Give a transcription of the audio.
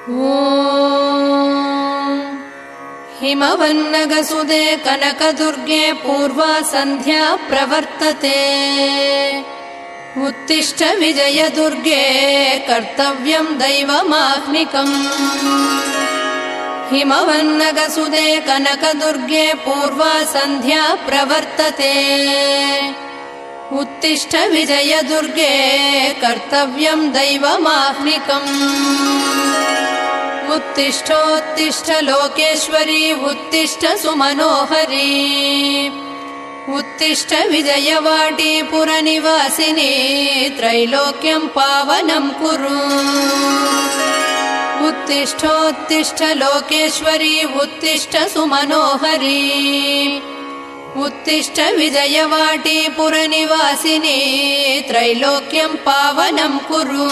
ॐ हिमवन्नगसुदे कनकदुर्गे पूर्वा सन्ध्या प्रवर्तते। उत्तिष्ठ विजयदुर्गे कर्तव्यं दैवमाह्निकम्। हिमवन्नगसुदे कनकदुर्गे पूर्वा सन्ध्या प्रवर्तते। उत्तिष्ठ विजयदुर्गे कर्तव्यं दैवमाह्निकम्। उत्तिष्ठोत्तिष्ठ लोकेश्वरी उत्तिष्ठ सुमनोहरी। उत्तिष्ठ विजयवाटी पुरनिवासिनी त्रैलोक्यं पावनं कुरु। उत्तिष्ठोत्तिष्ठ लोकेश्वरी उत्तिष्ठ सुमनोहरी। उत्तिष्ठ विजयवाटी पुरनिवासिनी त्रैलोक्यं पावनं कुरु।